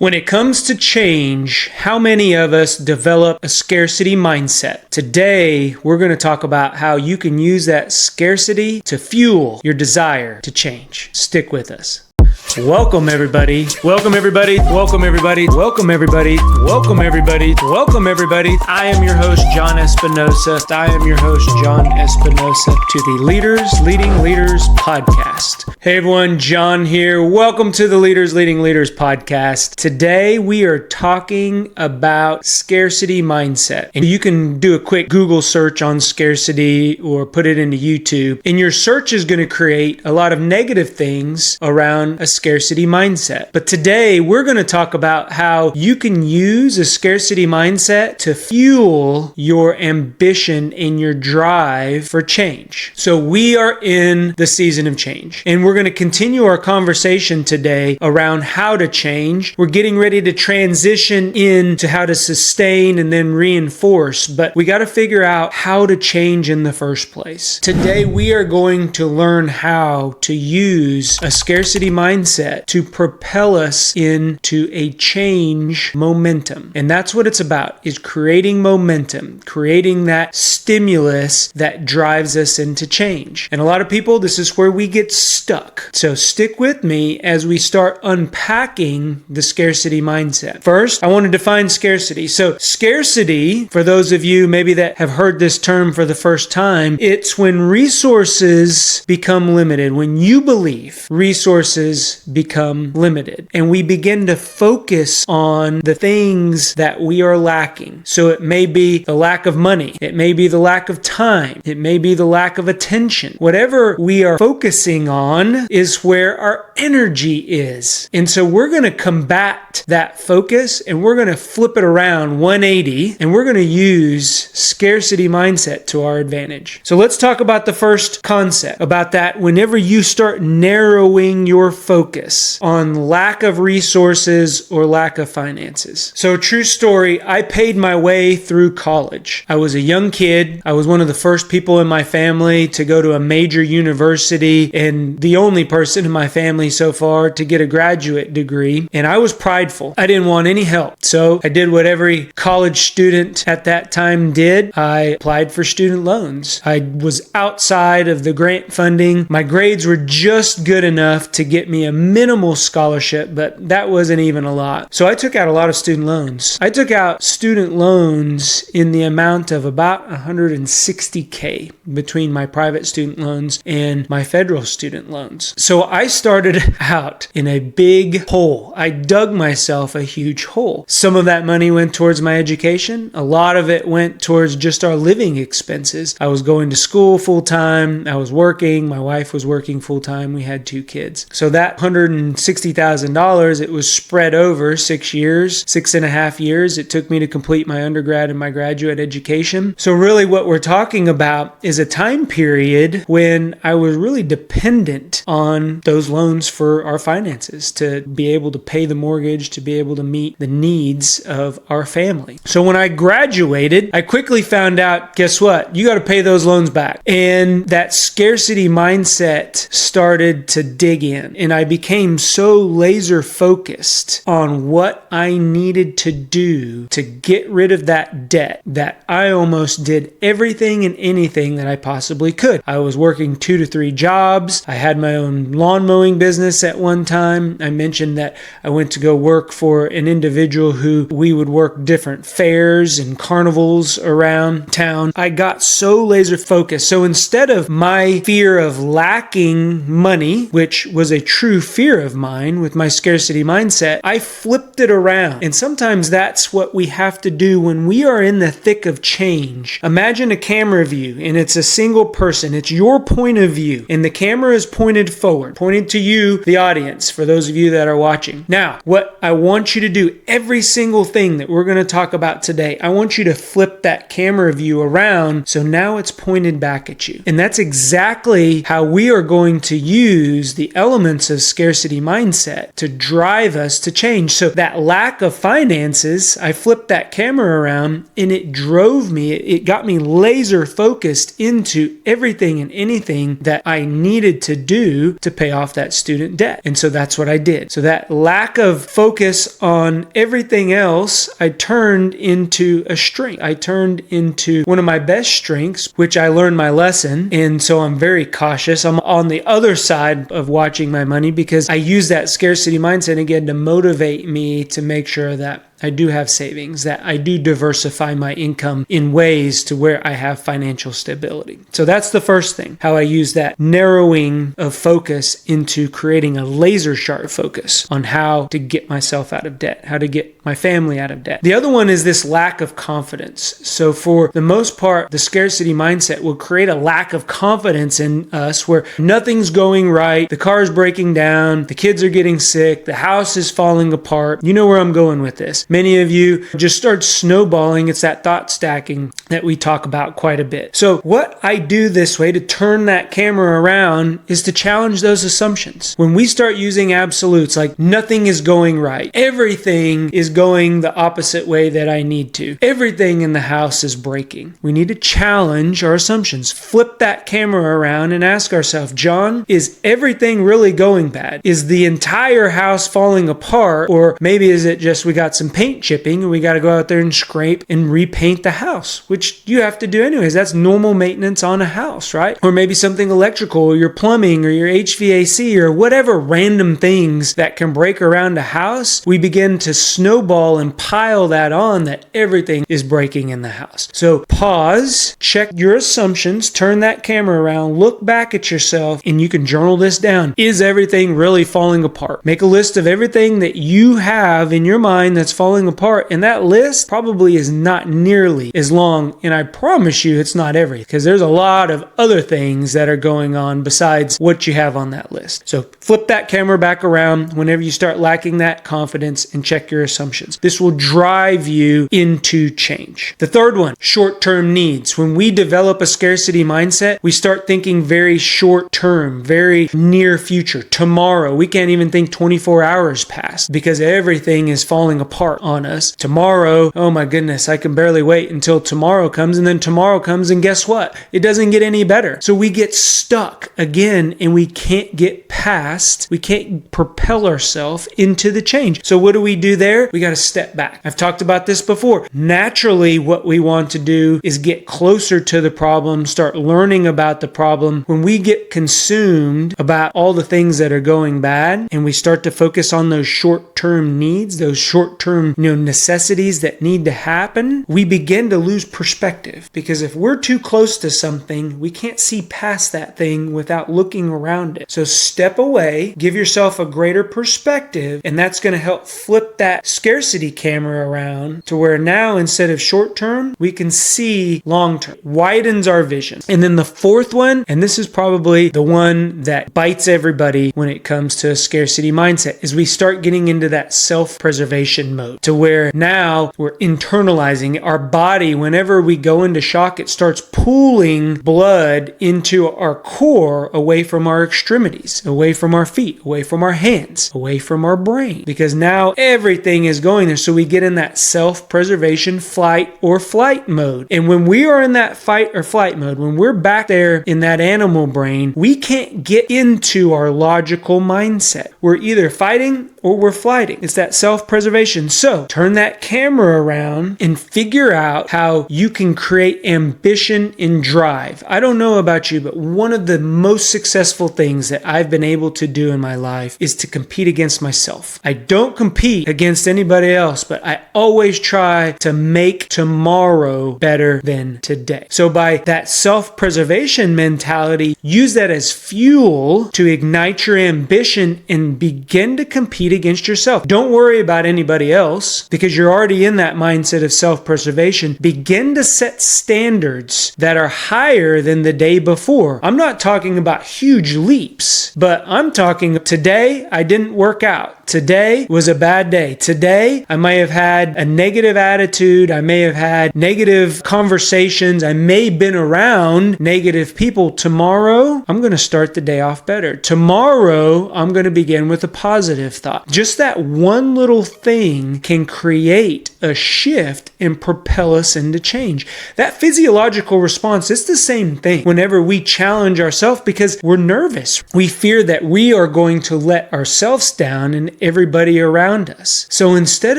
When it comes to change, how many of us develop a scarcity mindset? Today, we're going to talk about how you can use that scarcity to fuel your desire to change. Stick with us. Welcome everybody. Welcome everybody. Welcome everybody. Welcome everybody. Welcome everybody. Welcome everybody. I am your host, John Espinosa. I am your host, John Espinosa, to the Leaders Leading Leaders podcast. Hey everyone, John here. Welcome to the Leaders Leading Leaders podcast. Today we are talking about scarcity mindset. And you can do a quick Google search on scarcity or put it into YouTube. And your search is going to create a lot of negative things around a scarcity mindset. But today we're going to talk about how you can use a scarcity mindset to fuel your ambition and your drive for change. So we are in the season of change, and we're going to continue our conversation today around how to change. We're getting ready to transition into how to sustain and then reinforce, but we got to figure out how to change in the first place. Today we are going to learn how to use a scarcity mindset to propel us into a change momentum. And that's what it's about, is creating momentum, creating that stimulus that drives us into change. And a lot of people, this is where we get stuck. So stick with me as we start unpacking the scarcity mindset. First, I want to define scarcity. So scarcity, for those of you maybe that have heard this term for the first time, it's when resources become limited, when you believe resources become limited, and we begin to focus on the things that we are lacking. So it may be the lack of money, it may be the lack of time, it may be the lack of attention. Whatever we are focusing on is where our energy is. And so we're going to combat that focus, and we're going to flip it around 180, and we're going to use scarcity mindset to our advantage. So let's talk about the first concept about that. Whenever you start narrowing your focus on lack of resources or lack of finances. So true story, I paid my way through college. I was a young kid. I was one of the first people in my family to go to a major university and the only person in my family so far to get a graduate degree. And I was prideful. I didn't want any help. So I did what every college student at that time did. I applied for student loans. I was outside of the grant funding. My grades were just good enough to get me a minimal scholarship, but that wasn't even a lot. So I took out a lot of student loans. I took out student loans in the amount of about $160K between my private student loans and my federal student loans. So I started out in a big hole. I dug myself a huge hole. Some of that money went towards my education. A lot of it went towards just our living expenses. I was going to school full time. I was working. My wife was working full time. We had 2 kids. So that $160,000, it was spread over 6.5 years. It took me to complete my undergrad and my graduate education. So really what we're talking about is a time period when I was really dependent on those loans for our finances to be able to pay the mortgage, to be able to meet the needs of our family. So when I graduated, I quickly found out, guess what? You got to pay those loans back. And that scarcity mindset started to dig in. And I became so laser focused on what I needed to do to get rid of that debt that I almost did everything and anything that I possibly could. I was working 2 to 3 jobs. I had my own lawn mowing business at one time. I mentioned that I went to go work for an individual who we would work different fairs and carnivals around town. I got so laser focused. So instead of my fear of lacking money, which was a true fear of mine with my scarcity mindset, I flipped it around. And sometimes that's what we have to do when we are in the thick of change. Imagine a camera view, and it's a single person. It's your point of view, and the camera is pointed forward, pointed to you, the audience, for those of you that are watching. Now, what I want you to do, every single thing that we're going to talk about today, I want you to flip that camera view around so now it's pointed back at you. And that's exactly how we are going to use the elements of scarcity scarcity mindset to drive us to change. So that lack of finances, I flipped that camera around and it drove me, it got me laser focused into everything and anything that I needed to do to pay off that student debt. And so that's what I did. So that lack of focus on everything else, I turned into a strength. I turned into one of my best strengths, which I learned my lesson. And so I'm very cautious. I'm on the other side of watching my money because I use that scarcity mindset again to motivate me to make sure that I do have savings, that I do diversify my income in ways to where I have financial stability. So that's the first thing, how I use that narrowing of focus into creating a laser sharp focus on how to get myself out of debt, how to get my family out of debt. The other one is this lack of confidence. So for the most part, the scarcity mindset will create a lack of confidence in us where nothing's going right, the car's breaking down, the kids are getting sick, the house is falling apart. You know where I'm going with this. Many of you just start snowballing. It's that thought stacking that we talk about quite a bit. So what I do this way to turn that camera around is to challenge those assumptions. When we start using absolutes like nothing is going right, everything is going the opposite way that I need to, everything in the house is breaking, we need to challenge our assumptions. Flip that camera around and ask ourselves, John, is everything really going bad? Is the entire house falling apart? Or maybe is it just we got some paint chipping and we got to go out there and scrape and repaint the house, which you have to do anyways. That's normal maintenance on a house, right? Or maybe something electrical or your plumbing or your HVAC or whatever random things that can break around a house. We begin to snowball and pile that on that everything is breaking in the house. So pause, check your assumptions, turn that camera around, look back at yourself, and you can journal this down. Is everything really falling apart? Make a list of everything that you have in your mind that's falling apart, and that list probably is not nearly as long, and I promise you it's not everything, because there's a lot of other things that are going on besides what you have on that list. So flip that camera back around whenever you start lacking that confidence and check your assumptions. This will drive you into change. The third one, short-term needs. When we develop a scarcity mindset, we start thinking very short-term, very near future, tomorrow. We can't even think 24 hours past because everything is falling apart on us. Tomorrow, oh my goodness, I can barely wait until tomorrow comes, and then tomorrow comes, and guess what? It doesn't get any better. So we get stuck again, and we can't get past, we can't propel ourselves into the change. So what do we do there? We got to step back. I've talked about this before. Naturally, what we want to do is get closer to the problem, start learning about the problem. When we get consumed about all the things that are going bad, and we start to focus on those short-term needs, those short-term necessities that need to happen, we begin to lose perspective. Because if we're too close to something, we can't see past that thing without looking around it. So step away, give yourself a greater perspective, and that's going to help flip that scarcity camera around to where now instead of short term, we can see long term. Widens our vision. And then the fourth one, and this is probably the one that bites everybody when it comes to a scarcity mindset, is we start getting into that self-preservation mode to where now we're internalizing our body. Whenever we go into shock, it starts pooling blood into our core away from our extremities, away from our feet, away from our hands, away from our brain, because now everything is going there. So we get in that self-preservation fight or flight mode. And when we are in that fight or flight mode, when we're back there in that animal brain, we can't get into our logical mindset. We're either fighting or we're flighting. It's that self-preservation. So turn that camera around and figure out how you can create ambition and drive. I don't know about you, but one of the most successful things that I've been able to do in my life is to compete against myself. I don't compete against anybody else, but I always try to make tomorrow better than today. So by that self-preservation mentality, use that as fuel to ignite your ambition and begin to compete against yourself. yourself. Don't worry about anybody else because you're already in that mindset of self-preservation. Begin to set standards that are higher than the day before. I'm not talking about huge leaps, but I'm talking today I didn't work out. Today was a bad day. Today I may have had a negative attitude. I may have had negative conversations. I may have been around negative people. Tomorrow I'm going to start the day off better. Tomorrow I'm going to begin with a positive thought. Just that one little thing can create a shift and propel us into change. That physiological response is the same thing whenever we challenge ourselves because we're nervous. We fear that we are going to let ourselves down and everybody around us. So instead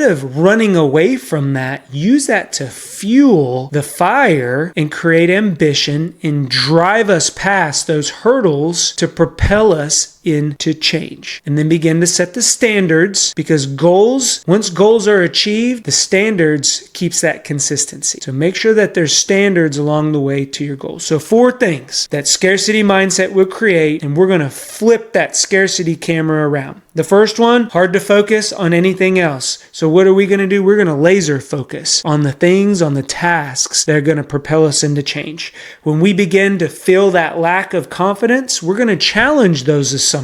of running away from that, use that to fuel the fire and create ambition and drive us past those hurdles to propel us into change. And then begin to set the standards because once goals are achieved, the standards keeps that consistency. So make sure that there's standards along the way to your goals. So 4 things that scarcity mindset will create, and we're going to flip that scarcity camera around. The first one, hard to focus on anything else. So what are we going to do? We're going to laser focus on the things, on the tasks that are going to propel us into change. When we begin to feel that lack of confidence, we're going to challenge those assumptions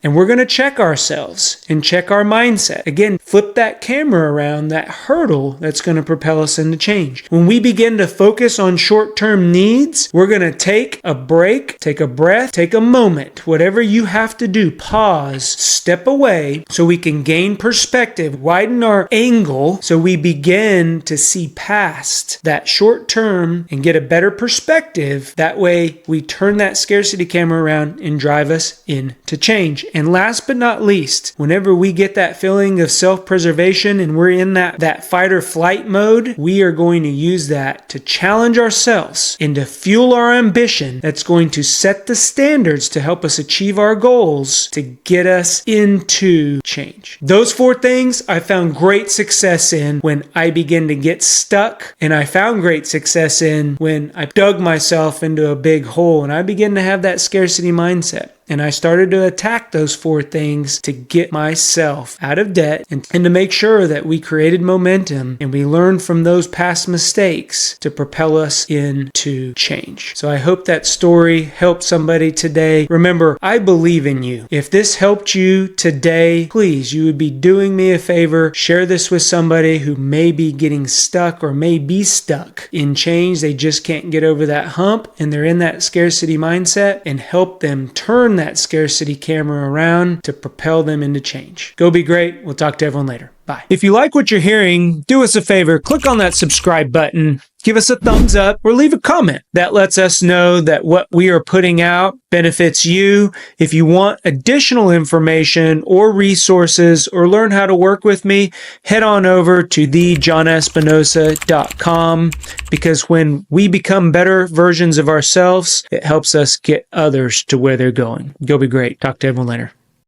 and we're going to check ourselves and check our mindset. Again, flip that camera around, that hurdle that's going to propel us into change. When we begin to focus on short-term needs, we're going to take a break, take a breath, take a moment, whatever you have to do, pause, step away so we can gain perspective, widen our angle so we begin to see past that short term and get a better perspective. That way we turn that scarcity camera around and drive us into change. And last but not least, whenever we get that feeling of self-preservation and we're in that fight or flight mode, we are going to use that to challenge ourselves and to fuel our ambition that's going to set the standards to help us achieve our goals to get us into change. Those 4 things I found great success in when I began to get stuck, and I found great success in when I dug myself into a big hole and I began to have that scarcity mindset. And I started to attack those 4 things to get myself out of debt and to make sure that we created momentum and we learned from those past mistakes to propel us into change. So I hope that story helped somebody today. Remember, I believe in you. If this helped you today, please, you would be doing me a favor. Share this with somebody who may be getting stuck or may be stuck in change. They just can't get over that hump and they're in that scarcity mindset, and help them turn that scarcity camera around to propel them into change. Go be great. We'll talk to everyone later. Bye. If you like what you're hearing, do us a favor, click on that subscribe button, give us a thumbs up, or leave a comment. That lets us know that what we are putting out benefits you. If you want additional information or resources or learn how to work with me, head on over to thejohnespinosa.com, because when we become better versions of ourselves, it helps us get others to where they're going. Go be great. Talk to everyone later.